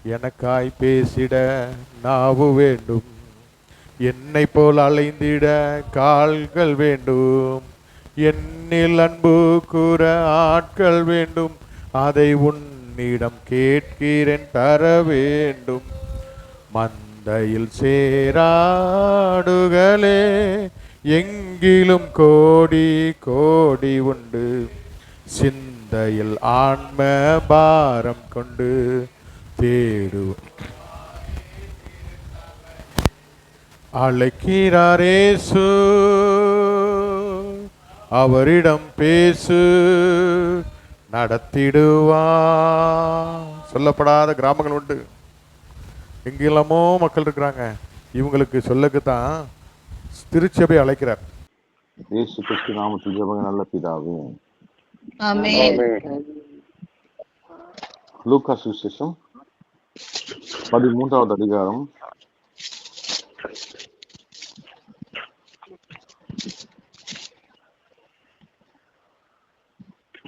எனக்காய் பேசிட நாவு வேண்டும், என்னை போல் அலைந்திட கால்கள் வேண்டும், என்னில் அன்பு கூற ஆட்கள் வேண்டும், அதை உன்னிடம் கேட்கிறேன் தர வேண்டும். மந்தையில் சேராடுகளே எங்கிலும் கோடி கோடி உண்டு, சிந்தையில் ஆன்ம பாரம் கொண்டு தேடு அழைக்கிறாரேசு, அவரிடம் பேசு நடத்திடுவா. சொல்லப்படாத கிராமங்கள் உண்டு, எங்கெல்லாமோ மக்கள் இருக்கிறாங்க. இவங்களுக்கு சொல்லக்குத்தான் திருச்சபை அழைக்கிறார். இயேசு கிறிஸ்து நாமத்தில் ஜெபங்க நல்ல பிதாவே, ஆமென். லூக்கா சுவிசேஷம் 13வது அதிகாரம்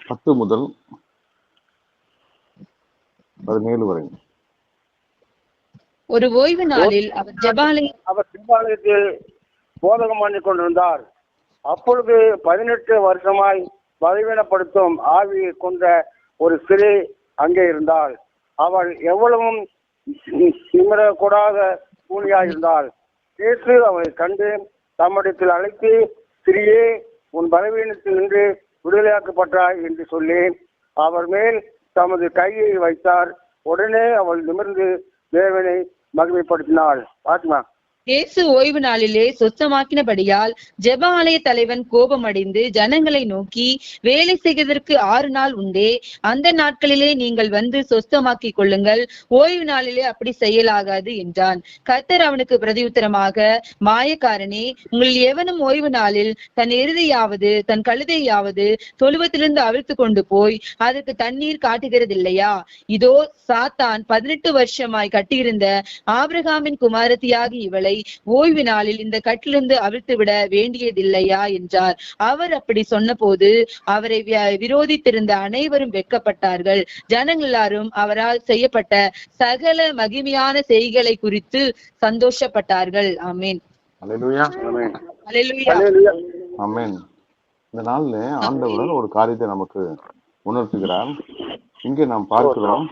10 முதல் 17 வரை. ஒரு ஓய்வு நாளில் அவர் ஜெபாலயத்தில் போதகம் பண்ணி கொண்டிருந்தார். அப்பொழுது 18 வருஷமாய் பலவீனப்படுத்தும் ஆவியை கொண்ட ஒரு ஸ்திரீ அங்கே இருந்தாள். அவள் எவ்வளவும் நிமிரக்கூடாத கூலியாயிருந்தாள். இயேசு அவளை கண்டு தம்மிடத்தில் அழைத்து, ஸ்திரீயே, உன் பலவீனத்தில் நின்று விடுதலையாக்கப்பட்டாய் என்று சொல்லி அவர் மேல் தமது கையை வைத்தார். உடனே அவள் நிமிர்ந்து தேவனை மகிமைப்படுத்தினாள். ஆத்மா இயேசு ஓய்வு நாளிலே சொச்சமாக்கினபடியால் ஜெப ஆலய தலைவன் கோபமடைந்து ஜனங்களை நோக்கி, வேலை செய்வதற்கு 6 நாள் உண்டே, அந்த நாட்களிலே நீங்கள் வந்து சொஸ்தமாக்கிக் கொள்ளுங்கள், ஓய்வு நாளிலே அப்படி செய்யலாகாது என்றான். கர்த்தர் அவனுக்கு பிரதியுத்தரமாக, மாயக்காரனே, உங்களில் எவனும் ஓய்வு நாளில் தன் எருதையாவது தன் கழுதையாவது தொழுவத்திலிருந்து அவிழ்த்து கொண்டு போய் அதற்கு தண்ணீர் காட்டுகிறதில்லையா? இதோ சாத்தான் 18 வருஷமாய் கட்டியிருந்த ஆபிரகாமின் குமாரத்தியாகி இவளை ஓய்வு நாளில் இந்த கட்டிலிருந்து அவிழ்த்து விட வேண்டியதில்லையா என்றார். அவர் அப்படி சொன்ன போது அவரை விரோதித்திருந்த அனைவரும் வெட்கப்பட்டார்கள். ஜனங்கள் எல்லாரும் அவரால் செய்யப்பட்ட சகல மகிமையான செய்களை குறித்து சந்தோஷப்பட்டார்கள். ஆமென். அல்லேலூயா. அல்லேலூயா. ஆமென். இந்த நாள்ல ஆண்டவர் ஒரு காரியத்தை நமக்கு உணர்த்துகிறார். இங்கே நாம் பார்க்கிறோம்,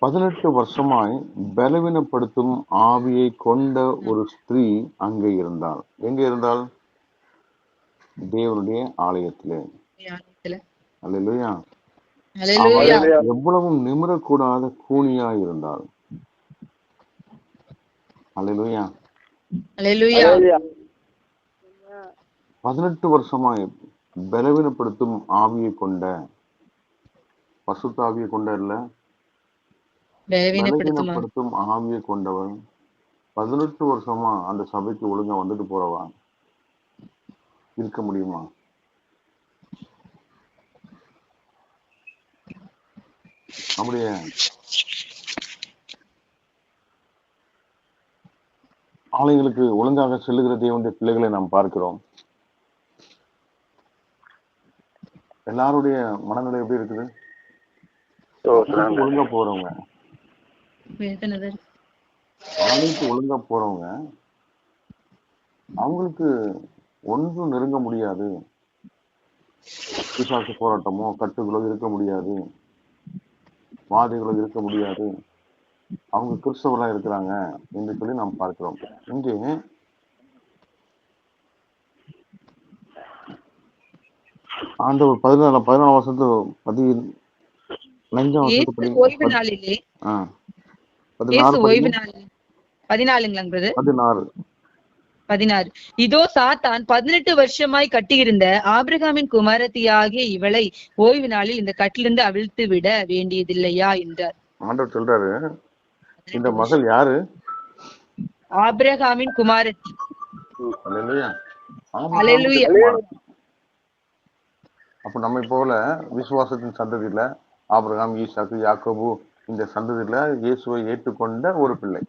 18 வருஷமாய் பலவீனப்படுத்தும் ஆவியை கொண்ட ஒரு ஸ்திரீ அங்கே இருந்தாள். எங்க இருந்தாள்? தேவனுடைய ஆலயத்திலே. அல்லேலூயா. எவ்வளவும் நிமிரக்கூடாத கூனியாய் இருந்தாள். அல்லேலூயா. 18 வருஷமாய் பலவீனப்படுத்தும் ஆவியை கொண்ட, பசுத்த ஆவியை கொண்ட இல்ல, பலவீனப்படுத்தும் ஆவியை கொண்டவன் 18 வருஷமா அந்த சபைக்கு ஒழுங்கா வந்துட்டு போறவா இருக்க முடியுமா? நம்முடைய ஆலயங்களுக்கு ஒழுங்காக செல்லுகிற தேவனுடைய பிள்ளைகளை நாம் பார்க்கிறோம். எல்லாருடைய மனநிலை எப்படி இருக்குது? ஒழுங்கா போறவங்க, ஆலயத்துக்கு ஒழுங்கா போறவங்க, அவங்களுக்கு ஒன்றும் நெருங்க முடியாது. பிசாசு போராட்டமோ கட்டுகளோ இருக்க முடியாது, வாதிகளோ இருக்க முடியாது. அவங்க கிறிஸ்தவர்களா இருக்கிறாங்க என்று சொல்லி நாம் பார்க்கிறோம். இங்கே ஆண்டவர் 14 வருஷத்து 16 இதோ சாத்தான் 18 வருஷமாய் கட்டியிருந்த ஆபிரகாமின் குமாரத்தியாகிய இவளை ஓய்வு நாளில் இந்த கட்டிலிருந்து அவிழ்த்து விட வேண்டியதில்லையா என்றார். ஆண்டவர் சொல்றாரு, இந்த மகள் யாரு? ஆபிரகாமின் குமாரத்தி. அப்ப நம்மை போல விசுவாசத்தின் சந்ததியில ஆபிரகாம், ஈசாக்கு, யாக்கோபு இந்த சந்ததியில இயேசுவை ஏற்றுக்கொண்ட ஒரு பிள்ளை.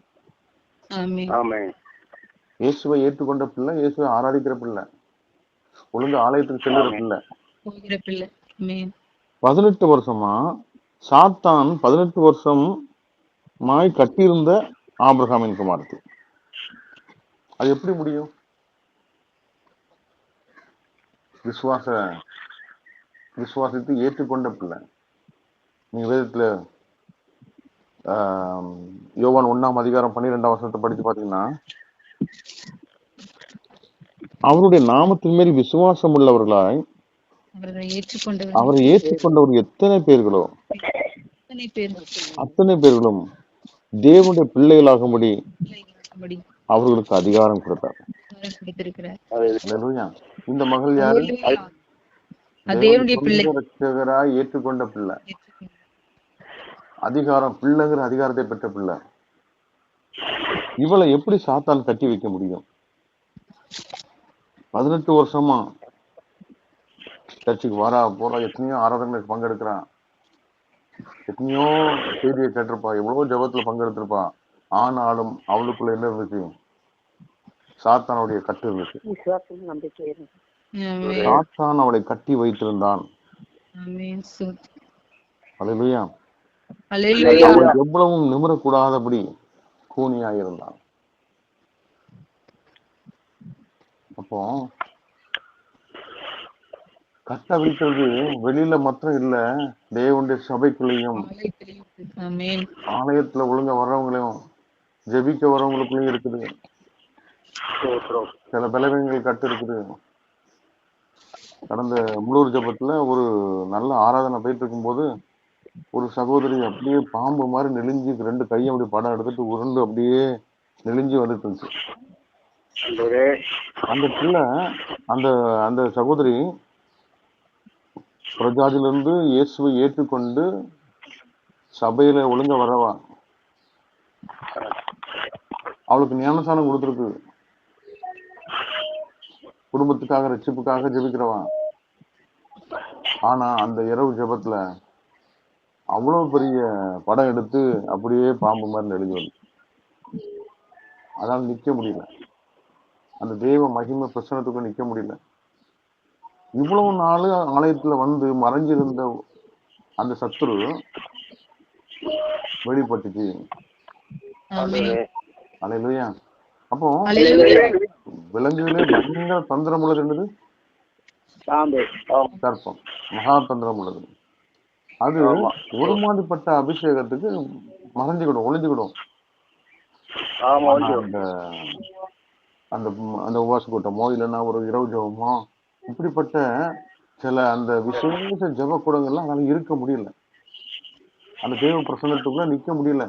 இயேசுவை ஏற்றுக்கொண்ட பிள்ளை, இயேசுவை ஆராதிக்கிற பிள்ளை, ஒழுங்கு ஆலயத்துக்கு செல்லுற பிள்ளை. 18 வருஷமா சாத்தான் 18 வருஷம் மாய் கட்டியிருந்த ஆபிரகாமின் குமாரத்தி. அது எப்படி முடியும்? விசுவாசித்து ஏற்றுக்கொண்ட பிள்ளை. நீங்க வேதத்துல யோவான் 1:12 படிச்சு பாத்தீங்கன்னா, அவருடைய நாமத்தின் மேல் விசுவாசம் உள்ளவர்களாய் அவரை ஏற்றுக்கொண்டவர் எத்தனை பேர்களோ அத்தனை பேர்களும் தேவனுடைய பிள்ளைகளாகும்படி அவர்களுக்கு அதிகாரம் கொடுத்தார். இந்த மகள் யாரு? ரட்சகராய் ஏற்றுக்கொண்ட பிள்ளை. அதிகாரம், பிள்ளைங்கிற அதிகாரத்தை பெற்ற பிள்ளை. இவளை எப்படி சாத்தான் கட்டி வைக்க முடியும்? 18 வருஷமா சர்ச்சுக்கு வரா போறா, எத்தனையோ ஆராதனைகளுக்கு பங்கெடுக்கிறான், எத்தனையோ செய்தியை கேட்டிருப்பா, எவ்வளவோ ஜபத்துல பங்கெடுத்திருப்பா. ஆனாலும் அவளுக்குள்ள என்ன இருந்துச்சு? சாத்தானுடைய கட்டு இருந்துச்சு. சாத்தான் அவளை கட்டி வைத்திருந்தான். அல்லேலூயா. அவள் எவ்வளவும் நிமிரக்கூடாதபடி கூனியாயிருந்தான். அப்போ கட்ட வைக்கிறது வெளியில மாத்திரம் இல்ல, தேவனுடைய சபைக்குள்ளேயும் ஆலயத்துல ஒழுங்க வர்றவங்களையும் ஜெபிக்க வர்றவங்களுக்குள்ளயும் இருக்குது. சில பலவீனங்கள் கட்டு இருக்குது. கடந்த முழூர் ஜபத்துல ஒரு நல்ல ஆராதனை போயிட்டு இருக்கும்போது ஒரு சகோதரி அப்படியே பாம்பு மாதிரி நெளிஞ்சு 2 கையும் அப்படி படம் எடுத்துட்டு உருண்டு அப்படியே நெளிஞ்சு வந்துட்டு இருந்துச்சு. அந்த பிள்ளை, அந்த அந்த சகோதரி பிரஜாதிலிருந்து இயேசுவை ஏற்றுக்கொண்டு சபையில ஒழுங்க வரவா. அவளுக்கு ஞானஸ்தானம் கொடுத்துருக்கு. குடும்பத்துக்காக, ரட்சிப்புக்காக ஜெபிக்கிறவா. ஆனா அந்த இரவு ஜெபத்துல அவ்வளவு பெரிய படம் எடுத்து அப்படியே பாம்பு மாதிரி நெளிஞ்சு வந்து, அதனால நிக்க முடியல. அந்த தெய்வ மகிமை பிரசனத்துக்கு நிக்க முடியல. இவ்வளவு நாள் ஆலயத்துல வந்து மறைஞ்சிருந்த அந்த சத்துரு வெளிப்பட்டுச்சு. அல்லேலூயா. அப்போ விலங்குகளே பயங்கர தந்திரம் உள்ளது. என்னது? சர்ப்பம் மகா தந்திரம் உள்ளது. அது ஒரு மாதிரிப்பட்ட அபிஷேகத்துக்கு மறைஞ்சுக்கிடும், ஒளிஞ்சுக்கிடும். அந்த அந்த அந்த உபாச கூட்டமோ இல்லைன்னா ஒரு இரவு ஜபமோ இப்படிப்பட்ட சில அந்த விசேஷ ஜப கூடங்கள்லாம் அதனால இருக்க முடியல. அந்த தேவ பிரசன்னத்துக்குள்ள நிக்க முடியல.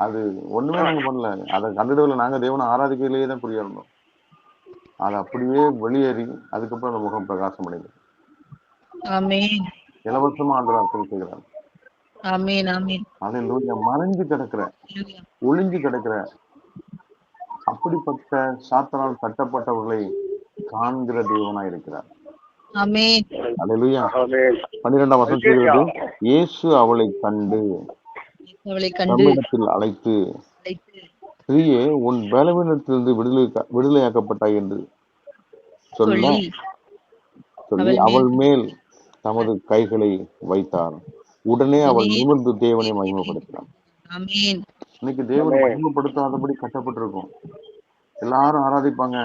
அது ஒண்ணுமே நாங்க பண்ணல. அதை கண்டுடவில்லை. நாங்க தேவனை ஆராதிக்கையிலேயே தான் குறியிருந்தோம். அது அப்படியே வெளியேறி அதுக்கப்புறம் அந்த முகம் பிரகாசம் அடைந்தது. இலவசமா ஆண்டவர் அர்ப்பணம் செய்கிறார். அல்லேலூயா. மறைஞ்சு கிடக்கிற, ஒளிஞ்சு கிடக்கிற அப்படிப்பட்ட சாத்தானால் கட்டப்பட்டவர்களை காண்கிற தேவனா இருக்கிறார். அல்லேலூயா. 12ஆம் வசனம் சொல்கிறது, இயேசு அவளை கண்டு தம்மிடத்தில் அழைத்து, ஸ்திரீயே, உன் பலவீனத்திலிருந்து விடுதலையாக்கப்பட்டாய் என்று சொல்லி அவள் மேல் தமது கைகளை வைத்தார். உடனே அவள் நிமிர்ந்து தேவனை மகிமைப்படுத்தினார். இன்னைக்கு தேவனை மகிமைப்படுத்தாதபடி கட்டப்பட்டிருக்கும். எல்லாரும் ஆராதிப்பாங்க,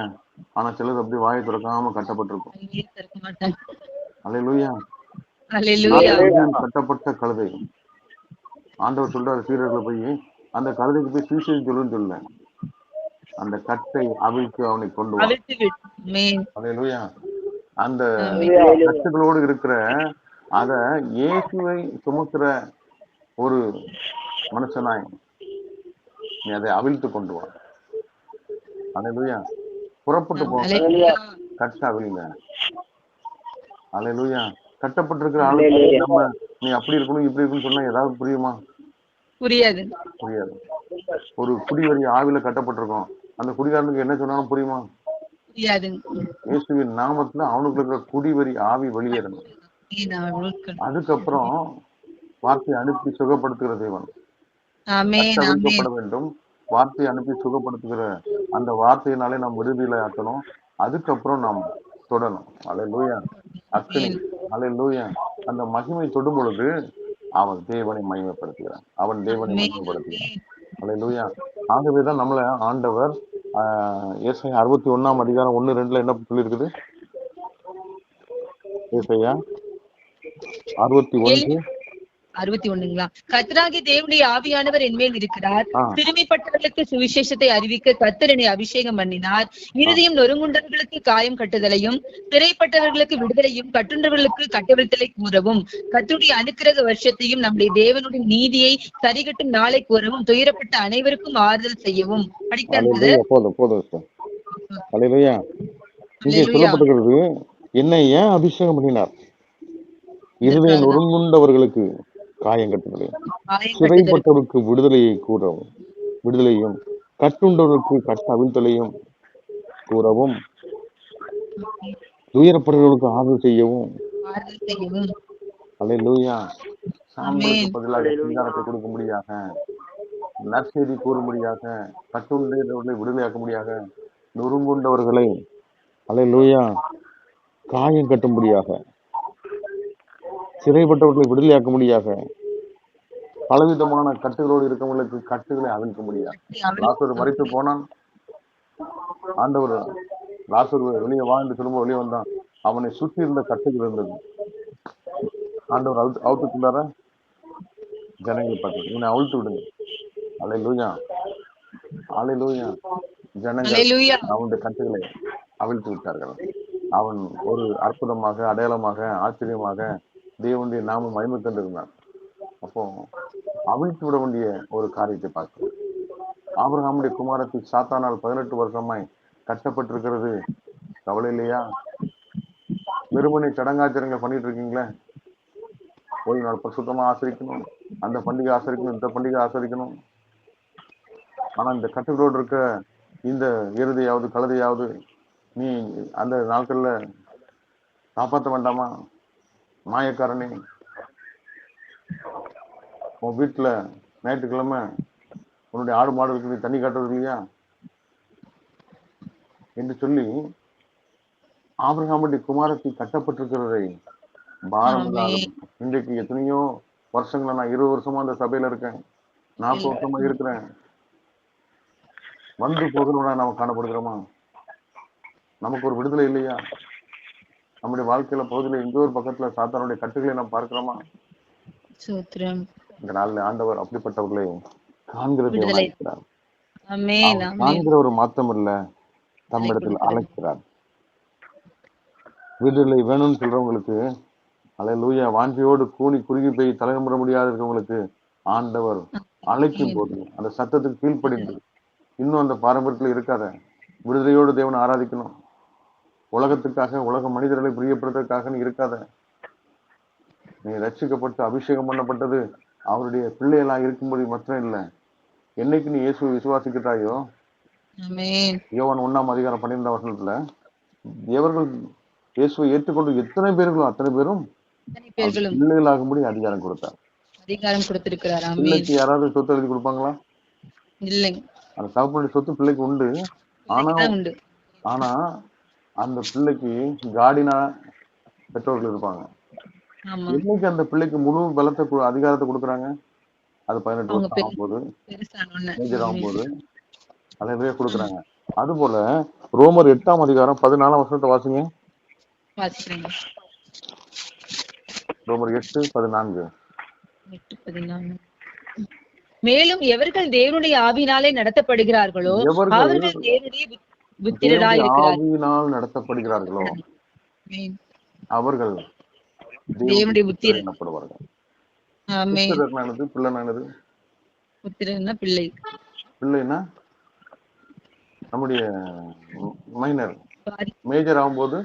ஆனா சிலர் அப்படி வாயை திறக்காம கட்டப்பட்டிருக்கும். அல்லேலூயா. கட்டப்பட்ட கழுதை. ஆண்டவர் சொல்றாரு சீரர்களை போய், அந்த கழுதைக்கு போய் சுவிசேஷம் சொல்லுன்னு சொல்ல, அந்த கட்டை அவிழ்த்து அவனை கொண்டு வா. அல்லேலூயா. அந்த கட்டுகளோடு இருக்கிற அத இயேசுவை சுமக்கிற ஒரு மனுஷனாய் நீ அதை அவிழ்த்து கொண்டு வா. அல்லேலூயா. புறப்பட்டு போங்க, கட்ட அவிழ்ங்க. அல்லேலூயா. கட்டப்பட்டிருக்கிற ஆளுக்கு நம்ம நீ அப்படி இருக்கணும் இப்படி இருக்கணும்னு சொன்னா ஏதாவது புரியுமா? புரியாது. ஒரு குடிவரி ஆவில கட்டப்பட்டிருக்கோம், அந்த குடிகாரனுக்கு என்ன சொன்னாலும் புரியுமா? இயேசுவின் நாமத்துல அவனுக்கு இருக்கிற குடிவரி ஆவி வெளியேறணும். அதுக்கப்புறம் வார்த்தையை அனுப்பி சுகப்படுத்துகிற தேவன் அவிழ்க்கப்பட வேண்டும். வார்த்தையை அனுப்பி சுகப்படுத்துகிற அந்த வார்த்தையினாலே நாம் விடுதலை ஆக்கணும். அதுக்கப்புறம் நாம் தொடணும். அல்லேலூயா. அக்கினி. அல்லேலூயா. அந்த மகிமை தொடும் பொழுது அவன் தேவனை மகிமைப்படுத்துகிறான். அவன் தேவனை மகிமைப்படுத்துகிறான். அல்லேலூயா. ஆகவேதான் நம்மள ஆண்டவர் ஏசாயா 61 அதிகாரம் 1-2 என்ன சொல்லியிருக்குது? ஏசாயா 61. 61ங்களா? கர்த்தராகிய தேவனுடைய ஆவியானவர் என்மேல் இருக்கிறார். ஆ, சிறுமைப்பட்டவர்களுக்கு சுவிசேஷத்தை அறிவிக்க கர்த்தர் என்னை அபிஷேகம் பண்ணினார். இருதயம் நொறுங்குண்டவர்களுக்கு காயம் கட்டுதலையும், சிறைப்பட்டவர்களுக்கு விடுதலையும், கட்டுண்டவர்களுக்கு கட்டவிழ்த்தலை கூறவும், கர்த்தருடைய அனுக்கிரக வருஷத்தையும் நம்முடைய தேவனுடைய நீதியை சரிகட்டும் நாளை கூறவும், துயரப்பட்ட அனைவருக்கும் ஆறுதல் செய்யவும். படிக்கிறாங்க. அல்லேலூயா. போதும் போதும் சார். அல்லேலூயா. இங்கே அல்லேலூயா. சொல்லப்பட்டிருக்கிறது, என்னை ஏன் அபிஷேகம் பண்ணினார்? இருதயம் நொறுங்குண்டவர்களுக்கு காயம் கட்டுதலையும், காயம் கட்டுதல், சிறைப்பட்டவருக்கு விடுதலையும், கட்டுண்டவருக்கு கட்ட அவிழ்த்தலையும் கூறவும், துயரப்படுறவர்களுக்கு ஆறுதல் செய்யவும். ஆறுதல் செய்யவும். அல்லேலூயா. சாம்பலுக்கு ஆமென். பதிலாக சிங்காரத்தை கொடுக்கும்படியாக, நற்செய்தி கூறும்படியாக, கட்டுண்டவர்களை விடுதலையாக்கும்படியாக, நொறுங்குண்டவர்களை அல்லேலூயா காயம் கட்டும்படியாக, சிறைப்பட்டவர்களை விடுதலையாக்கும்படியாக, பலவிதமான கட்டுகளோடு இருக்கவங்களுக்கு கட்டுகளை அவிழ்க்கும்படியாக. லாசரு மரித்து போனான். ஆண்டவர் லாசரு வெளியே வா என்று திரும்ப வெளியே வந்தான். அவனை சுற்றி இருந்த கட்டுகள் இருந்தது. ஆண்டவர் அவுத்துக்குள்ளார ஜனங்களை பார்த்து, இவனை அவிழ்த்து விடுங்க. அல்லேலூயா. அல்லேலூயா. ஜனங்கள் அல்லேலூயா. அவனுடைய கட்டுகளை அவிழ்த்து விட்டார்கள். அவன் ஒரு அற்புதமாக, அடையாளமாக, ஆச்சரியமாக தேவனுடைய நாமம் மகிமை கண்டிருந்தான். அப்போ அவிழ்த்து விட வேண்டிய ஒரு காரியத்தை பார்க்கிறோம். ஆபிரகாமுடைய குமாரத்தி சாத்தானால் 18 வருஷமாய் கட்டப்பட்டிருக்கிறது. கவலை இல்லையா? வெறுமனை சடங்காச்சாரங்கள் பண்ணிட்டு இருக்கீங்களே. ஓய்வு நாள் பரிசுத்தமா ஆசரிக்கணும், அந்த பண்டிகை ஆசரிக்கணும், இந்த பண்டிகை ஆசரிக்கணும். ஆனா இந்த கட்டுகளோடு இருக்க இந்த எருதையாவது கழுதையாவது நீ அந்த நாட்கள்ல காப்பாற்ற வேண்டாமா? மாயக்காரனே, உன் வீட்டுல ஞாயிற்றுக்கிழமை உன்னுடைய ஆடு மாடுகளுக்கு நீ தண்ணி காட்டுறது இல்லையா என்று சொல்லி ஆபிரகாமுடைய குமாரத்தை கட்டப்பட்டிருக்கிறதை பாரம் இல்லாத, இன்றைக்கு எத்தனையோ வருஷங்களா, நான் 20 வருஷமா அந்த சபையில இருக்கேன், 40 வருஷமா இருக்கிறேன், வந்து போகிறவனா நாம காணப்படுகிறோமா? நமக்கு ஒரு விடுதலை இல்லையா? நம்முடைய வாழ்க்கையில பகுதியில எங்கோ ஒரு பக்கத்துல சாத்தானுடைய கட்டுகளை நாம் பார்க்கிறோமா? சூத்திரம். இந்த நாள்ல ஆண்டவர் அப்படிப்பட்டவர்களை காண்கிற விடுதலை. தேவனாய் இருக்கிறார். ஆமென். அவர் ஆமென். காண்கிற ஒரு மாத்தம் இல்ல, தம்மிடத்தில் அழைக்கிறார். விடுதலை வேணும்னு சொல்றவங்களுக்கு, அல்லேலூயா, வாஞ்சியோடு கூனி குறுகி போய் தலைமுறை முடியாத இருக்கவங்களுக்கு ஆண்டவர் அழைக்கும் போது அந்த சத்தத்துக்கு கீழ்ப்படிந்து, இன்னும் அந்த பாரம்பரியத்துல இருக்காத, விடுதலையோடு தேவனை ஆராதிக்கணும், உலகத்துக்காக, உலக மனிதர்களை பிரியப்படுறதுக்காக நீ இருக்காத. நீ ரட்சிக்கப்பட்டு அபிஷேகம் பண்ணப்பட்டது அவருடைய பிள்ளைகளா இருக்கும்போது மாத்திரம் இல்லை. என்னைக்கு நீ இயேசுவை விசுவாசிக்கிறாயோ, ஆமென். யோவான் 1:12 எவர்கள் இயேசுவை ஏற்றுக்கொண்டு எத்தனை பேர்களோ அத்தனை பேரும் அத்தனை பேர்களும் பிள்ளைகளாகும்படி அதிகாரம் கொடுத்தார். அதிகாரம் கொடுத்திருக்கிறார். ஆமென். பிள்ளைக்கு யாராவது சொத்து எழுதி கொடுப்பாங்களா? இல்லைங்க. அந்த தகப்பனுடைய சொத்து பிள்ளைக்கு உண்டு. ஆனா இல்லைங்க, உண்டு. ஆனா அந்த பிள்ளைக்கு கார்டினா பெற்றோர்கள் இருப்பாங்க. ஆமா. என்னைக்கு அந்த பிள்ளைக்கு முழு பலத்தை அதிகாரத்தை கொடுக்குறாங்க? அது 18 அவங்க வருஷம் ஆகும்போது, பெருசானோன்னு. மேஜர் ஆகும்போது அதை கொடுக்குறாங்க. அது போல ரோமர் 8:14 வாசிங்க. வாசிக்கிறேங்க. ரோமர் 8:14. 8:14. மேலும் எவர்கள் தேவனுடைய ஆவியினாலே நடத்தப்படுகிறார்களோ எவர்கள் அவர்கள் தேவனுடைய புத்திரராய் இருக்கிறார்கள். ஆவியினால் நடத்தப்படுகிறார்களோ ஆமென். அவர்கள் தேவனுடைய புத்திரர் எனப்படுவார்கள். ஆமென். புத்திரனானது பிள்ளைனானது. புத்திரன்னா பிள்ளை. பிள்ளைன்னா நம்முடைய மைனர். மேஜர் ஆகும்போது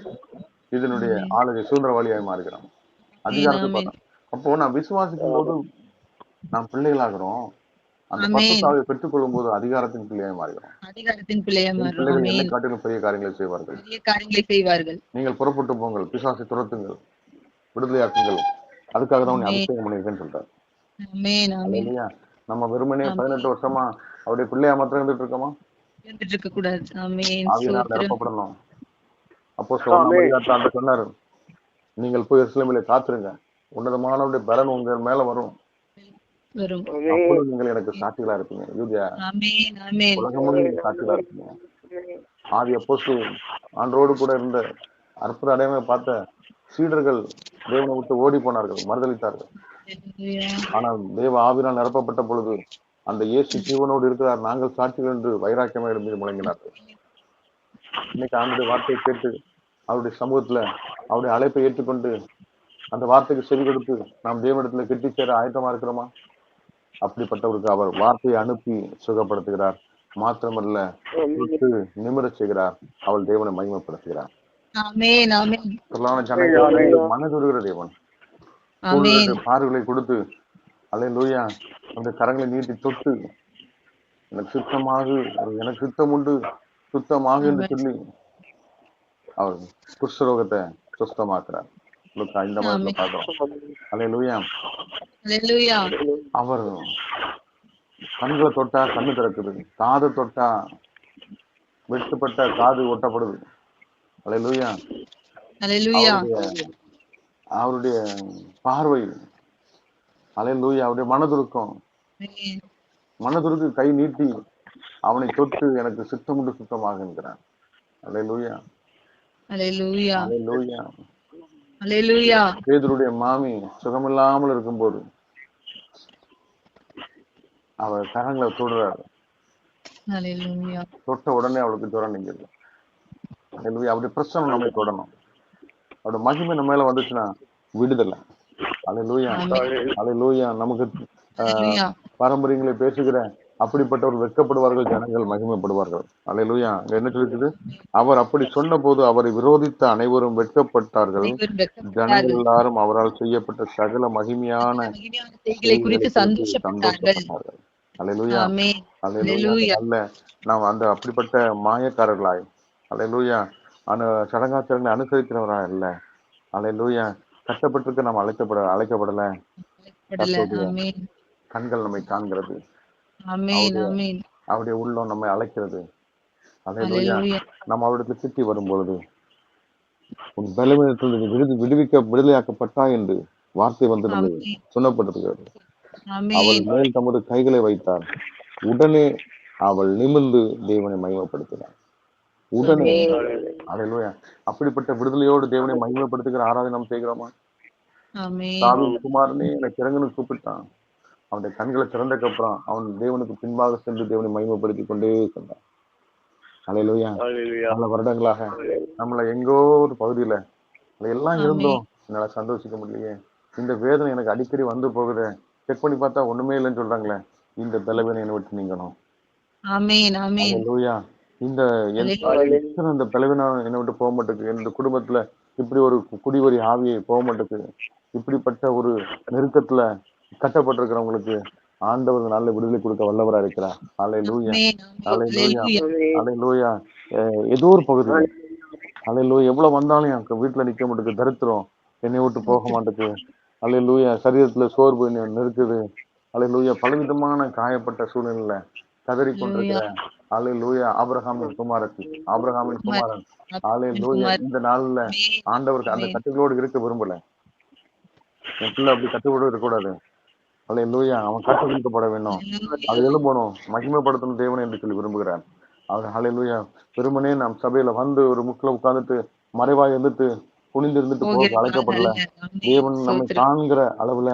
இதனுடைய ஆளுகை சுதந்திரவாளியாய் மாறுகிறோம், அதிகாரத்தை பார்த்தோம். அப்போ நான் விசுவாசிக்கும் போது நாம் பிள்ளைகளாகிறோம். அந்த பசுத்தாவை பெற்றுக் கொள்ளும் போது அதிகாரத்தின் பிள்ளையாய் மாறுகிறோம். அதிகாரத்தின் பிள்ளையா மாறுகிறோம். பிள்ளைகள் என்னை காட்டிலும் பெரிய காரியங்களை செய்வார்கள். பெரிய காரியங்களை செய்வார்கள். நீங்கள் புறப்பட்டு போங்கள், பிசாசை துரத்துங்கள், விடுதலையாக்குங்கள், அதுக்காக தான் உன்னை அபிஷேகம் பண்ணியிருக்கேன்னு சொல்றாரு. ஆமென். ஆமென். இல்லையா? நம்ம வெறுமனே 18 வருஷமா அவருடைய பிள்ளையா மாத்திரம் இருந்துட்டு இருக்கோமா? இருந்துட்டு இருக்க கூடாது. ஆமென். ஆவியினால் நிரப்பப்படணும். அப்போஸ்தலர் சொன்னாரு, நீங்கள் போய் எருசலேமிலே காத்துருங்க, உன்னதமானவருடைய பலன் உங்க மேல வரும். வரும். அப்பொழுது நீங்கள் எனக்கு சாட்சிகளா இருப்பீங்க. யூதயா ஆமென், ஆமென். உலகமும் நீங்க சாட்சிகளா இருப்பீங்க. ஆதி அப்போஸ்தலர் ஆண்டோடு கூட இருந்த அற்புத அடையாளங்களை பார்த்த சீடர்கள் தேவனை விட்டு ஓடி போனார்கள், மறுதளித்தார்கள். ஹalleluya. ஆனால் தேவ ஆவினால் நிரப்பப்பட்ட பொழுது அந்த இயேசு ஜீவனோடு இருக்கிறார், நாங்கள் சாட்சிகள் என்று வைராக்கியமாக எழுந்து முழங்கினார்கள். இன்னைக்கு ஆண்டுடைய வார்த்தையை கேட்டு அவருடைய சமூகத்துல அவருடைய அழைப்பை ஏற்றுக்கொண்டு அந்த வார்த்தைக்கு செவி கொடுத்து நாம் தேவனிடத்துல கெட்டி சேர ஆயத்தமா இருக்கிறோமா? அப்படிப்பட்டவருக்கு அவர் வார்த்தையை அனுப்பி சுகப்படுத்துகிறார். மாத்திரமல்ல, தொட்டு நிமிரச் செய்கிறார். அவள் தேவனை மகிமைப்படுத்துகிறார். ஆமென், ஆமென். சொல்லான ஜனங்களுக்கு மனதுருகிற தேவன் ஆமென். பார்வைகளை கொடுத்து அல்லேலூயா அந்த கரங்களை நீட்டி தொட்டு எனக்கு சுத்தம் உண்டு சுத்தமாக என்று சொல்லி அவர் குஷ்டரோகத்தை சுத்தமாக்குறார். இந்த மாதிரி பார்க்கிறோம். அல்லேலூயா. ஹalleluya. அவர் கண்களை தொட்டா கண்ணு திறக்குது, காது தொட்டா வெட்டுப்பட்ட காது ஒட்டப்படுது. அல்லேலூயா. ஹalleluya. அவருடைய பார்வை, அல்லேலூயா, அவருடைய மனதுருக்கம், ஆமென். மனதுருக்கு கை நீட்டி அவனை தொட்டு எனக்கு சுத்தமுண்டு சுத்தமாக என்கிறான். அல்லேலூயா. ஹalleluya. அல்லேலூயா. ஹalleluya. பேதுருடைய மாமி சுகமில்லாமல் இருக்கும்போது அவர் கரங்களை தொடுறாரு. ஹalleluya. தொட்ட உடனே அவளுக்கு ஜுரம் நீங்கிருது. அல்லேலூயா. அவருடைய பிரசனம் நம்மை தொடணும். அவருடைய மகிமை நம்ம மேல வந்துச்சுன்னா விடுதலை. அல்லேலூயா. அல்லேலூயா. நமக்கு ஹalleluya. பாரம்பரியங்களை பேசுகிற அப்படிப்பட்டவர் வெட்கப்படுவார்கள், ஜனங்கள் மகிமைப்படுவார்கள். அல்லேலூயா. அங்க என்ன சொல்லிருக்குது? அவர் அப்படி சொன்ன போது அவரை விரோதித்த அனைவரும் வெட்கப்பட்டார்கள். ஜனங்கள் எல்லாரும் அவரால் செய்யப்பட்ட சகல மகிமையான செய்களை குறித்து சந்தோஷப்பட்டார்கள். அல்லேலூயா. ஆமென். அல்லேலூயா. அல்ல நாம் அந்த அப்படிப்பட்ட மாயக்காரர்களாய், அல்லேலூயா, சடங்காச்சாரங்களை அனுசரிக்கிறவரா இல்ல, அல்லேலூயா, கஷ்டப்பட்டிருக்க நாம் அழைக்கப்படல. ஆமென். கண்கள் நம்மை காண்கிறது. ஆமென். ஆமென். அவருடைய உள்ளம் நம்மை அழைக்கிறது. அல்லேலூயா. நம்ம அவரிடத்துல சுற்றி வரும்பொழுது உன் பலவீனத்தில் விடுதலையாக்கப்பட்டா என்று வார்த்தை வந்து நம்ம சொல்லப்பட்டிருக்கிறது. அவள் மேல் தமது கைகளை வைத்தார். உடனே அவள் நிமிர்ந்து தேவனை மகிமைப்படுத்தினார். உடனே. அல்லேலூயா. அப்படிப்பட்ட விடுதலையோடு தேவனை மகிமைப்படுத்துகிற ஆராதனை நாம் செய்கிறோமா? தாவீது குமாரனே எனக்கு இறங்குன்னு கூப்பிட்டான். அவனுடைய கண்களை திறந்ததுக்கு அப்புறம் அவன் தேவனுக்கு பின்பாக சென்று தேவனை மகிமைப்படுத்தி கொண்டே சென்றான். அல்லேலூயா. பல வருடங்களாக நம்மள எங்கோ ஒரு பகுதியில எல்லாம் இருந்தோம், என்னால சந்தோஷிக்க முடியலையே, இந்த வேதனை எனக்கு அடிக்கடி வந்து போகுது, செக் பண்ணி பார்த்தா ஒண்ணுமே இல்லைன்னு சொல்றாங்களே, இந்த பலவீனம் என்னை விட்டு நீங்கணும். அல்லேலூயா. இந்த பலவீனம் என்னை விட்டு போக மாட்டேங்குது. இந்த குடும்பத்துல இப்படி ஒரு குடிவரி ஆவியை போக மாட்டேங்குது. இப்படிப்பட்ட ஒரு நெருக்கத்துல கட்டப்பட்டிருக்கிறவங்களுக்கு ஆண்டவர் நல்ல விடுதலை கொடுக்க வல்லவரா இருக்கிறார். அல்லேலூயா. அல்லேலூயா. அல்லேலூயா. ஏதோ ஒரு பகுதி அல்லேலூயா எவ்வளவு வந்தாலும் எனக்கு வீட்டுல நிக்க மாட்டேங்குது, தரித்திரம் என்னை விட்டு போக மாட்டேங்குது. அல்லேலூயா. சரீரத்துல சோர்வு நெருக்குது. அல்லேலூயா. பலவிதமான காயப்பட்ட சூழ்நிலையில கதறி கொண்டிருக்கிற அல்லேலூயா ஆபிரகாமின் குமாரன். அல்லேலூயா. இந்த நாள்ல ஆண்டவர் அந்த கட்டுகளோடு இருக்க விரும்பல. என் பிள்ளை அப்படி கட்டுகளோடு இருக்கக்கூடாது. அல்லேலூயா. அவன் கட்டுப்படுத்தப்பட வேண்டும், அது எழும்பணும், மகிமைப்படுத்தணும் தேவனை என்று சொல்லி விரும்புகிறார் அவர். அல்லேலூயா. வெறுமனே நாம் சபையில வந்து ஒரு முக்கில உட்கார்ந்துட்டு மறைவாய் இருந்துட்டு குனிந்து இருந்துட்டு போக அழைக்கப்படல. தேவன் நம்மை காண்கிற அளவுல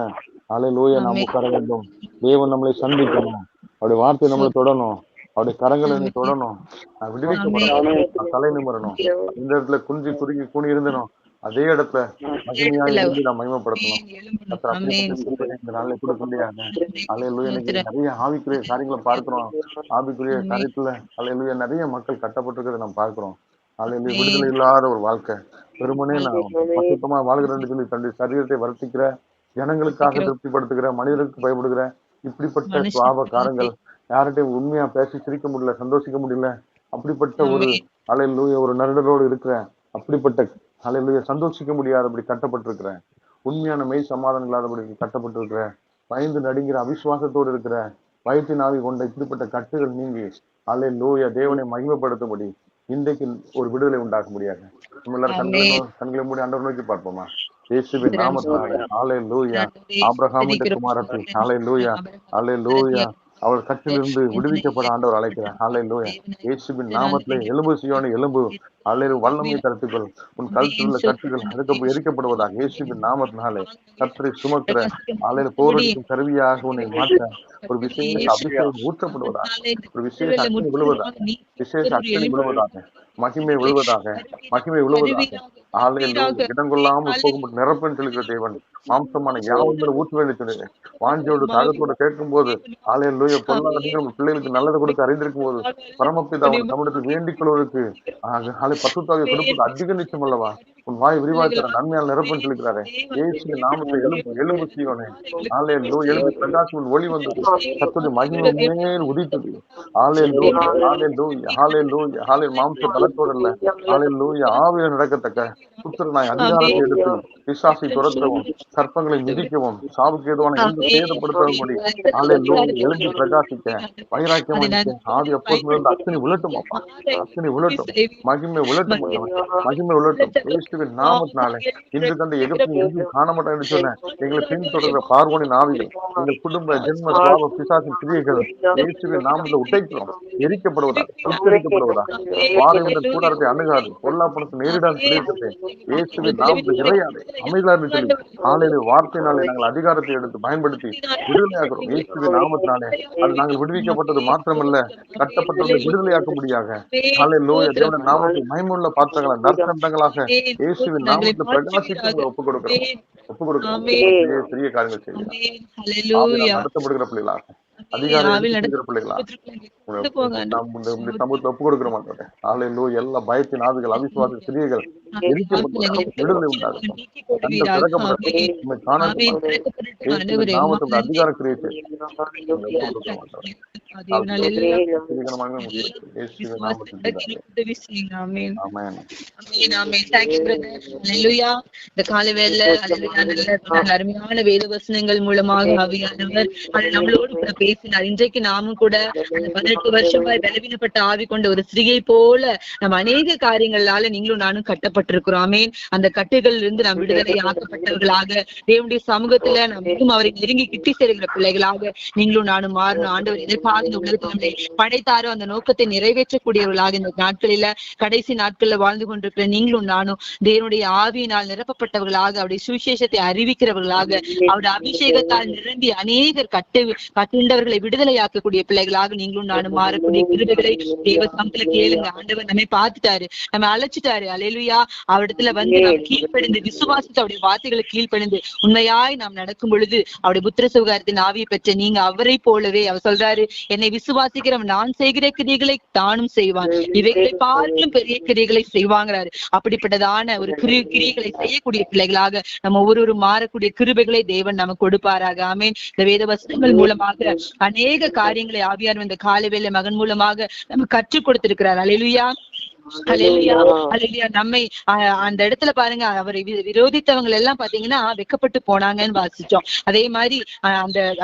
அல்லேலூயா நாம் உட்கார வேண்டும். தேவன் நம்மளை சந்திக்கணும், அவருடைய வார்த்தை நம்மளை தொடணும், அவருடைய கரங்களை தொடணும். நான் விடுவிக்கப்படணும், தலை நிமிரணும். இந்த இடத்துல குஞ்சி குறுக்கி கூணி இருந்தனும், அதே இடத்துல மகிமையாக இருந்து நாம் மகிமைப்படுத்தணும். இந்த நாளில் கொடுக்க முடியாது. அல்லேலூயா. இன்னைக்கு நிறைய ஆவிக்குரிய காரியங்களை பார்க்கிறோம். ஆவிக்குரிய காரியத்துல அல்லேலூயா நிறைய மக்கள் கட்டப்பட்டிருக்கிறத நாம் பார்க்கிறோம். அல்லேலூயா. விடுதலை இல்லாத ஒரு வாழ்க்கை, வெறுமனே நான் பசுத்தமா வாழ்கிறேன்னு சொல்லி தன்னுடைய சரீரத்தை வர்த்திக்கிற, ஜனங்களுக்காக திருப்திப்படுத்துகிற, மனிதருக்கு பயப்படுகிற இப்படிப்பட்ட சுவாபகாரங்கள், யார்கிட்டையும் உண்மையா பேசி சிரிக்க முடியல, சந்தோஷிக்க முடியல, அப்படிப்பட்ட ஒரு அல்லேலூயா ஒரு நடுடரோடு இருக்கிற, அப்படிப்பட்ட அல்லேலூயா சந்தோஷிக்க முடியாதபடி கட்டப்பட்டிருக்கிற, உண்மையான மெய் சமாதானம் இல்லாதபடி கட்டப்பட்டிருக்கிற, பயந்து நடுங்கிற, அவிசுவாசத்தோடு இருக்கிற, பயத்தின் ஆவி கொண்ட இப்படிப்பட்ட கட்டுகள் நீங்கி அல்லேலூயா தேவனை மகிமைப்படுத்தும்படி இன்றைக்கு ஒரு விடுதலை உண்டாக முடியாது. நம்ம எல்லாரும் கண்களை மூடி ஆண்டவரை நோக்கி பார்ப்போமா? இயேசுவின் நாமத்தினாலே. ஹalleluya. ஆபிரகாமின் குமாரத்தி. ஹalleluya. ஹalleluya. அவள் கட்டிலிருந்து விடுவிக்கப்பட ஆண்டவர் அழைக்கிறார். ஹalleluya. இயேசுவின் நாமத்திலே எலும்பு சீயோனே எலும்பு. ஹalleluya. வல்லமை தரத்துக்கள் உன் கழுத்தில் உள்ள கட்டுகள் எரிக்கப்படுவதாக இயேசுவின் நாமத்தினாலே. கர்த்தரை சுமக்கிற ஹalleluya போரடிக்கும் கருவியாக உன்னை மாற்ற ஒரு விசேஷ அபிஷேகம் ஊற்றப்படுவதாக, ஒரு விசேஷ அக்கினி விழுவதாக, விசேஷ அக்கினி விழுவதாக, மகிமை விழுவதாக, மகிமை விழுவதாக. ஹalleluya. இடங்கொள்ளாமல் போகும்போது நிரப்பன் சொல்கிற தேவன் மாம்சமான யாவும் ஊற்ற வேண்டும் சொன்னீங்க. வாஞ்சோடு தாகத்தோடு கேட்கும் போது ஹalleluya பொல்லாத நீங்கள் பிள்ளைகளுக்கு நல்லது கொடுக்க அறிந்திருக்கும் போது பரமபிதா அவன் தமிழத்தில் வேண்டிக் கொள்வதற்கு பசுத்தாவை கொடுப்பது அதிக நிச்சயம் அல்லவா. உன் வாய் விரிவாக்கிற நன்மையால் நிரப்பன் சொல்கிறாரே. இயேசுவின் நாமத்தை எலும்பு சீயோனே. ஹalleluya. எலும்பு பிரகாசம் ஒளி வந்தது. கர்த்தருடைய மகிமை மேல் உதித்தது. ஹalleluya. ஹalleluya. ஹalleluya. ஹalleluya. மாம்ச பலத்தோடு அல்ல. ஹalleluya. ஆவியில் நடக்கத்தக்க புத்திரனாய் அதிகாரத்தை எடுத்து பிசாசை துரத்தவும் சர்ப்பங்களை மிதிக்கவும் சாவுக்கு ஏதுவான எந்த சேதப்படுத்தவும் முடி. ஹalleluya. எழுந்து பிரகாசிக்க வைராக்கியம் ஆதி அப்போஸ்தலர் அக்கினி விழட்டும் அப்பா. அக்கினி விழட்டும். மகிமை விழட்டும். மகிமை விழட்டும். இயேசுவின் நாமத்தினாலே. இன்று கண்ட எகிப்தில் எங்கும் காண மாட்டேன் என்று சொன்ன எங்களை பின்தொடர்கிற பார்வோனின் ஆவிகள், எங்கள் குடும்ப ஜென்ம சுவாப பிசாசின் கிரியைகள் இயேசுவின் நாமத்தில் உடைக்கிறோம். எரிக்கப்படுவதாக, சுத்தரிக்கப்படுவதாக. வாரவின் கூடாரத்தை அணுகாது. பொல்லாப்பனுக்கு நேரிடாது சொல்லியிருக்கிறேன். இயேசுவின் நாமத்தில் இறையாது அமைதியாக சொல்லி ஆலையில வார்த்தையினாலே நாங்கள் அதிகாரத்தை எடுத்து பயன்படுத்தி விடுதலையாகிறோம். இயேசுவின் நாமத்தினாலே அது நாங்கள் விடுவிக்கப்பட்டது மாத்திரமல்ல, கட்டப்பட்டதை விடுதலையாக்க முடியாக. ஹalleluya. தேவனுடைய நாமத்தில் மகிமையுள்ள பாத்திரங்களா நற்சந்தங்களாக இயேசுவின் நாமத்தில் பிரகாசிக்க ஒப்புக் கொடுக்கிறோம். பெரிய காரியங்கள் செய்யலாம். நடத்தப்படுகிற பிள்ளைகளாக, அதிகாரிகள் பிள்ளைகளா சமூகத்தை ஒப்புக் கொடுக்கிற மாட்டேன். ஹalleluya. எல்லா பயத்தின் ஆவிகள், அவிசுவாச கிரியைகள் எரிக்கப்பட்டு விடுதலை உண்டாகும். அதிகார கிரியத்தை அருமையான வேத வசனங்கள் மூலமாக ஆவியானவர் நம்மளோடு பேசினார். இன்றைக்கு நாமும் கூட 18 வருஷமாய் பலவீனப்பட்ட ஆவி கொண்ட ஒரு ஸ்திரியை போல நம்ம அநேக காரியங்களால நீங்களும் நானும் கட்டப்பட்டிருக்கிறோம். ஆமேன். அந்த கட்டுகளில் இருந்து நாம் விடுதலை ஆக்கப்பட்டவர்களாக தேவனுடைய சமூகத்துல நாம் அவரை நெருங்கி கிட்டி சேருகிற பிள்ளைகளாக நீங்களும் நானும் மாறணும். ஆண்டவர் எதிர்பார்த்து உலகத்தில் நம்மளை படைத்தாரோ அந்த நோக்கத்தை நிறைவேற்றக்கூடியவர்களாக இந்த நாட்களில கடைசி நாட்கள்ல வாழ்ந்து கொண்டிருக்கிற நீங்களும் நானும் தேவனுடைய ஆவியினால் நிரப்பப்பட்டவர்களாக அவருடைய சுவிசேஷத்தை அறிவிக்கிறவர்களாக அவருடைய அபிஷேகத்தால் நிரம்பி அநேகர் கட்டுண்டவர்களை விடுதலையாக்கக்கூடிய பிள்ளைகளாக நீங்களும் நானும் மாறக்கூடிய கிருபைகளை தேவ சமத்துல கேளுங்க. ஆண்டவர் நம்மை பார்த்துட்டாரு, நம்ம அழைச்சிட்டாரு. அல்லேலூயா. அவரிடத்துல வந்து நாம் கீழ்ப்படிந்து விசுவாசித்து அவருடைய வார்த்தைகளை கீழ்ப்படிந்து உண்மையாய் நாம் நடக்கும் பொழுது அவருடைய புத்திர சுகாரத்தின் ஆவியை பெற்ற நீங்க அவரை போலவே அவர் சொல்றாரு, என்னை விசுவாசிக்கிறவன் நான் செய்கிற கிரியைகளை தானும் செய்வான், இவைகளை பார்க்கும் பெரிய கிரியைகளை செய்வாங்கிறாரு. அப்படிப்பட்டதான ஒரு கிரியைகளை செய்யக்கூடிய பிள்ளைகளாக நம்ம ஒவ்வொரு மாறக்கூடிய கிருபைகளை தேவன் நமக்கு கொடுப்பாராக. ஆமேன். இந்த வேத வசனங்கள் மூலமாக அநேக காரியங்களை ஆவியானவர் இந்த காலைவேளை மகன் மூலமாக நம்ம கற்றுக் கொடுத்திருக்கிறார். அல்லேலூயா. நம்மை அந்த இடத்துல பாருங்க, அவரை விரோதித்தவங்க எல்லாம் பாத்தீங்கன்னா வெக்கப்பட்டு போனாங்கன்னு வாசிச்சோம். அதே மாதிரி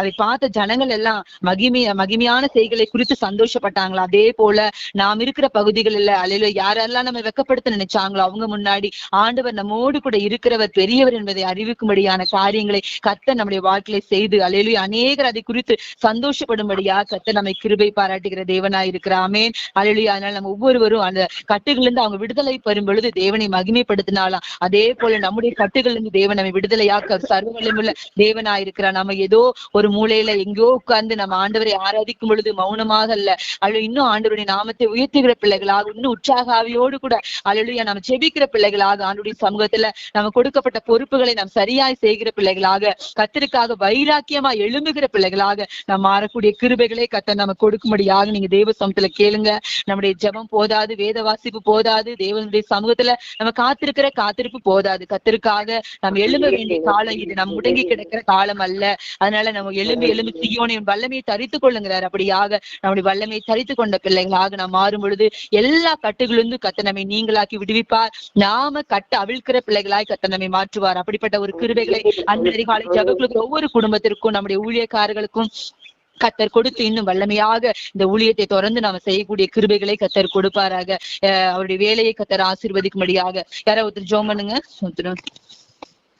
அதை பார்த்த ஜனங்கள் எல்லாம் மகிமையான செய்திகளை குறித்து சந்தோஷப்பட்டாங்களா. அதே போல நாம் இருக்கிற பகுதிகளில் அல்லேலூயா யாரெல்லாம் நம்ம வெக்கப்படுத்த நினைச்சாங்களோ அவங்க முன்னாடி ஆண்டவர் நம்மோடு கூட இருக்கிறவர் பெரியவர் என்பதை அறிவிக்கும்படியான காரியங்களை கர்த்தர் நம்முடைய வாழ்க்கையை செய்து அல்லேலூயா அநேகர் அதை குறித்து சந்தோஷப்படும்படியா கர்த்தர் நம்மை கிருபை பாராட்டுகிற தேவனாய் இருக்கிறார். ஆமென். அல்லேலூயா. அதனால நம்ம ஒவ்வொருவரும் அந்த கட்டுகள் இருந்து அவங்க விடுதலை பெறும் பொழுது தேவனை மகிமைப்படுத்தினாலாம். அதே போல நம்முடைய கட்டுகள் இருந்து தேவன் நம்மை விடுதலையாக்க சர்வ வல்லமையுள்ள தேவனாயிருக்கிறார். நம்ம ஏதோ ஒரு மூலையில எங்கேயோ உட்கார்ந்து நம்ம ஆண்டவரை ஆராதிக்கும் பொழுது மௌனமாக அல்ல, அல்ல இன்னும் ஆண்டவருடைய நாமத்தை உயர்த்துகிற பிள்ளைகளாக இன்னும் உற்சாக ஆவியோடு கூட அல்லேலூயா நம்ம ஜெபிக்கிற பிள்ளைகளாக ஆண்டவருடைய சமூகத்துல நம்ம கொடுக்கப்பட்ட பொறுப்புகளை நாம் சரியாய் செய்கிற பிள்ளைகளாக கர்த்தருக்காக வைராக்கியமா எழும்புகிற பிள்ளைகளாக நாம் மாறக்கூடிய கிருபைகளை கர்த்தர் நம்ம கொடுக்கும்படியாக நீங்க தேவ சமூகத்துல கேளுங்க. நம்முடைய ஜெபம் போதாது, வேத வாசிப்பு போதாது, தேவனுடைய சமூகத்துல நம்ம காத்திருப்பு போதாது. கர்த்தருக்காக நம்ம எழும்ப வேண்டிய காலம் இது, நம்ம முடங்கி கிடக்கிற காலம் அல்ல. அதனால நம்ம எழும்பி சீயோனின் வல்லமையை தரித்துக் கொள்ளுங்கிறார். அப்படியாக நம்முடைய வல்லமையை தரித்துக் கொண்ட பிள்ளைகளாக நாம் மாறும் பொழுது எல்லா கட்டுகளிலிருந்து கர்த்தர் நம்மை நீங்களாக்கி விடுவிப்பார். நாம கட்ட அவிழ்க்கிற பிள்ளைகளாய் கர்த்தர் நம்மை மாற்றுவார். அப்படிப்பட்ட ஒரு கிருபைகளை அந்த அதிகாலை ஜெபங்களுக்கு ஒவ்வொரு குடும்பத்திற்கும் நம்முடைய ஊழியக்காரர்களுக்கும் கர்த்தர் கொடுத்து இன்னும் வல்லமையாக இந்த ஊழியத்தை தொடர்ந்து நாம செய்யக்கூடிய கிருபைகளை கர்த்தர் கொடுப்பாராக. அவருடைய வேலையை கர்த்தர் ஆசீர்வதிக்கும்படியாக யாராவது ஒருத்தர் ஜெபம் பண்ணுங்க.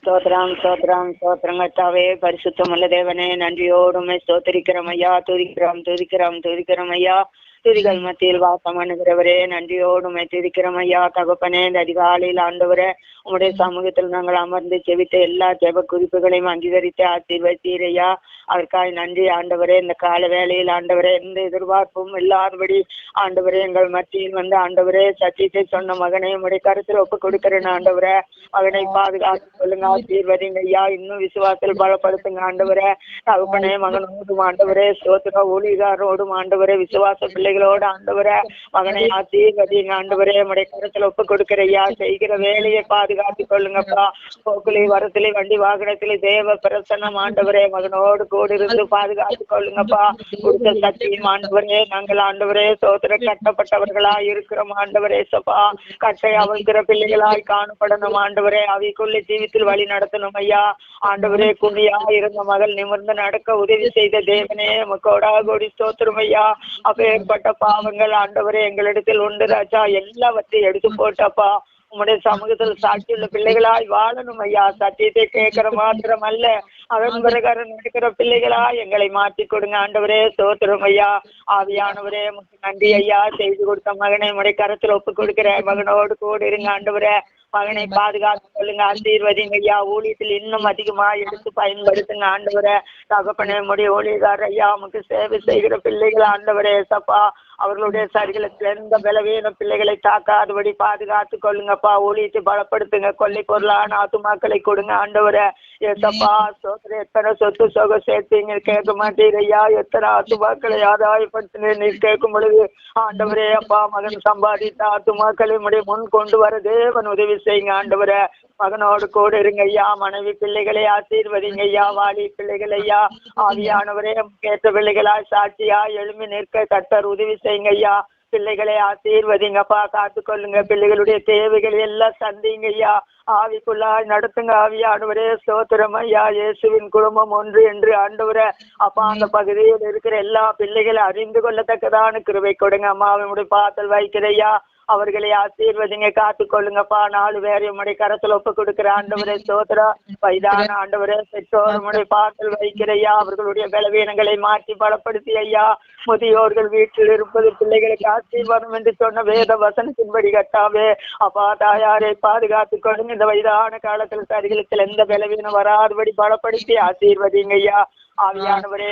ஸ்தோத்திரம் ஸ்தோத்திரம் ஸ்தோத்திரம் கர்த்தாவே, பரிசுத்தமுள்ள தேவனே, நன்றியோடுமே ஸ்தோத்திரிக்கிறோம் ஐயா. துதிக்கிறோம் ஐயா. துதிகள் மத்தியில் வாசம் அணுகிறவரே, நன்றியோடுமே துதிக்கிறோம் ஐயா. தகப்பனே, இந்த அதிகாலையில் ஆண்டவரே உங்களுடைய சமூகத்தில் நாங்கள் அமர்ந்து செவித்த எல்லா ஜெப குறிப்புகளையும் அங்கீகரித்து ஆசீர்வதித்தீர் ஐயா. அதற்காக நன்றி ஆண்டவரே. இந்த கால வேளையில் ஆண்டவரே எந்த எதிர்பார்ப்பும் இல்லாதபடி ஆண்டவரே எங்கள் மத்தியில் வந்து ஆண்டவரே சத்தியத்தை சொன்ன மகனை உடைய கருத்தில் ஒப்பு கொடுக்கிறேன் ஆண்டவரே. மகனை பாதுகாத்து சொல்லுங்க, ஆசீர்வதிங்க ஐயா. இன்னும் விசுவாசத்தில் பலப்படுத்துங்க ஆண்டவரே. தகப்பனே, மகனோடும் ஆண்டவரே ஸ்தோத்திர ஊழியரோடும் ஆண்டவரே விசுவாச பிள்ளைகளோடு ஆண்டவரே மகனை ஆசீர்வதிங்க ஆண்டவரே. உடைய கருத்தில் ஒப்பு கொடுக்கிற ஐயா. செய்கிற வேலையை பாதுகாத்து கொள்ளுங்கப்பா. போக்குலி வரத்திலே வண்டி வாகனத்திலே தேவ பிரசன்னம் ஆண்டவரே மகனோடு கூட இருந்து பாதுகாத்து கொள்ளுங்கப்பா. கொடுத்த சக்தியும் ஆண்டவரே நாங்கள் ஆண்டவரே சோதர கட்டப்பட்டவர்களா இருக்கிறோம் ஆண்டவரே. சப்பா கட்டை அவிழ்கிற பிள்ளைகளாய் காணப்படணும் ஆண்டவரே. அவைக்குள்ள ஜீவித்தில் வழி நடத்தணும் ஐயா. ஆண்டவரே, குடியா இருந்த மகள் நிமிர்ந்து நடக்க உதவி செய்த தேவனே மக்கோடா கோடி ஸ்தோத்திரம் ஐயா. அப்பேற்பட்ட பாவங்கள் ஆண்டவரே எங்களிடத்தில் உண்டு ராஜா. எல்லாவற்றையும் எடுத்து போட்டப்பா உங்களுடைய சமூகத்தில் சாட்சியுள்ள பிள்ளைகளாய் வாழணும் ஐயா. சத்தியத்தை கேட்கிற மாத்திரம் அல்ல, அதன் பிரகாரம் நடக்கிற பிள்ளைகளா எங்களை மாற்றி கொடுங்க ஆண்டவரே. ஸ்தோத்திரம் ஐயா. ஆவியானவரே நன்றி ஐயா. செய்து கொடுத்த மகனை உடைய கரத்தில் ஒப்பு கொடுக்கிற மகனோடு கூட இருங்க ஆண்டவரே. மகனை பாதுகாத்து கொள்ளுங்க, ஆசீர்வதிங்க ஐயா. ஊழியத்தில் இன்னும் அதிகமா எடுத்து பயன்படுத்துங்க ஆண்டவரே. தகப்பனே, உடைய ஊழியக்காரர் ஐயா நமக்கு சேவை செய்கிற பிள்ளைகள் ஆண்டவரே சப்பா அவர்களுடைய சரிகளத்தில் எந்த பலவீன பிள்ளைகளை தாக்காதபடி பாதுகாத்து கொள்ளுங்கப்பா. ஊழியத்தை பலப்படுத்துங்க. கொள்ளை பொருளான ஆத்துமாக்களை கொடுங்க ஆண்டவரே. ஏசப்பா சோதனை எத்தனை சொத்து சொக சேர்த்தீங்க கேட்க மாட்டீரையா. எத்தனை ஆத்துமாக்களை ஆதாயப்படுத்தின நீர் கேட்கும் பொழுது ஆண்டவரே அப்பா மகன் சம்பாதித்த ஆத்துமாக்களை உடைய முன் கொண்டு வர தேவன் உதவி செய்யுங்க ஆண்டவரே. மகனோடு கூட இருங்க ஐயா. மனைவி பிள்ளைகளை ஆசீர்வதிங்க ஐயா. வாலி பிள்ளைகள் ஐயா. ஆவியானவரே கேட்ட பிள்ளைகளா சாட்சியா எழுமி நிற்க கர்த்தர் உதவி செய்யுங்க ஐயா. பிள்ளைகளை ஆசீர்வதிங்கப்பா. காத்து கொள்ளுங்க. பிள்ளைகளுடைய தேவைகள் எல்லாம் சந்திங்க ஐயா. ஆவிக்குள்ளாய் நடத்துங்க ஆவியானவரே. ஸ்தோத்திரம் ஐயா. இயேசுவின் குடும்பம் ஒன்று என்று ஆண்டவரே அப்பா அந்த பகுதியில் இருக்கிற எல்லா பிள்ளைகளை அறிந்து கொள்ளத்தக்கதான கிருபை கொடுங்க அம்மாவினுடைய பாத்தல் வைக்கிறையா. அவர்களை ஆசீர்வதிங்க. காத்து கொள்ளுங்கப்பா. 4 பேரையும் உடைய கரத்தில் ஒப்பு கொடுக்கிற ஆண்டவரே. ஸ்தோத்திர வயதான ஆண்டவரே பெற்றோர் உடைய பாத்தல் வைக்கிறையா. அவர்களுடைய பலவீனங்களை மாற்றி பலப்படுத்தி ஐயா. முதியோர்கள் வீட்டில் இருப்பது பிள்ளைகளுக்கு ஆசீர்வாதம் என்று சொன்ன வேத வசனத்தின்படி கட்டாவே அப்பா தாயாரை பாதுகாத்து கொள்ளுங்க. இந்த வயதான காலத்தில் சரிகளுக்கு எந்த பலவீனம் வராதபடி பலப்படுத்தி ஆசீர்வதிங்க ஐயா. ஆவியானவரே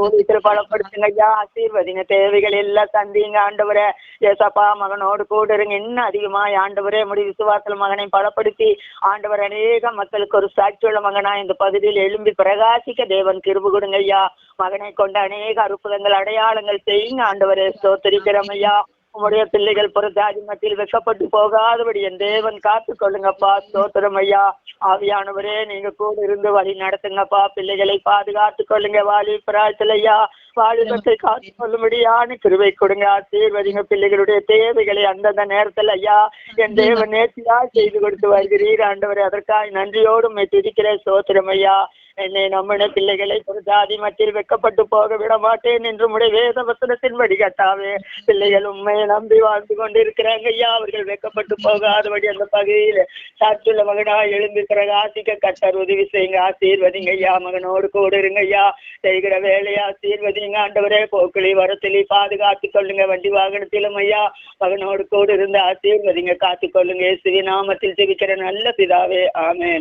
ஊழியத்தில் பலப்படுத்துங்க ஐயா. ஆசீர்வதிங்க. தேவைகள் எல்லாம் சந்திங்க ஆண்டவரே. ஏசப்பா மகனோடு கூட இருங்க. இன்னும் அதிகமா ஆண்டவரே முடி விசுவாசல் மகனை பலப்படுத்தி ஆண்டவர் அநேக மக்களுக்கு ஒரு சாட்சியுள்ள மகனா இந்த பகுதியில் எழும்பி பிரகாசிக்க தேவன் கிருபை கொடுங்க ஐயா. மகனை கொண்ட அநேக அற்புதங்கள் அடையாளங்கள் செய்யுங்க ஆண்டவரே. ஸ்தோத்திரிக்கிறோம் ஐயா. உங்களுடைய பிள்ளைகள் புறஜாதி மத்தியில் வெக்கப்பட்டு போகாதபடி என் தேவன் காத்து கொள்ளுங்கப்பா. ஸ்தோத்திரம் ஐயா. ஆவியானவரே நீங்க கூட இருந்து வழி நடத்துங்கப்பா. பிள்ளைகளை பாதுகாத்து கொள்ளுங்க. வாலி பிராய்ச்சல் ஐயா. வாலிபத்தை காத்து கொள்ளும்படியான கிருபை கொடுங்க. ஆசீர்வதிங்க. பிள்ளைகளுடைய தேவைகளை அந்தந்த நேரத்தில் ஐயா என் தேவன் நேர்த்தியா செய்து கொடுத்து வருகிறீர் ஆண்டவரே. அதற்காக நன்றியோடு துதிக்கிறேன். ஸ்தோத்திரம் ஐயா. என்னை நம்முடைய பிள்ளைகளை ஒரு ஜாதி மத்தியில் வெக்கப்பட்டு போக விட மாட்டேன் என்று உடைய வேத வசனத்தின் வடிகட்டாவே பிள்ளைகள் உண்மையை நம்பி வாழ்ந்து கொண்டிருக்கிறாங்க ஐயா. அவர்கள் வெக்கப்பட்டு போகாதபடி அந்த பகுதியில் சாட்சியுள்ள மகனா எழுந்து பிரகாசிக்க கர்த்தர் உதவி செய்யுங்க. ஆசீர்வதிங்க ஐயா. மகனோடு கூட இருங்க ஐயா. செய்கிற வேலையை ஆசீர்வதிங்க ஆண்டவரே. போக்கிலி வரத்திலே பாதுகாத்து கொள்ளுங்க. வண்டி வாகனத்திலும் ஐயா மகனோடு கூட இருந்து ஆசீர்வதிங்க. காத்து கொள்ளுங்க. இயேசுவின் நாமத்தில் ஜெபிக்கிற நல்ல பிதாவே. ஆமென்.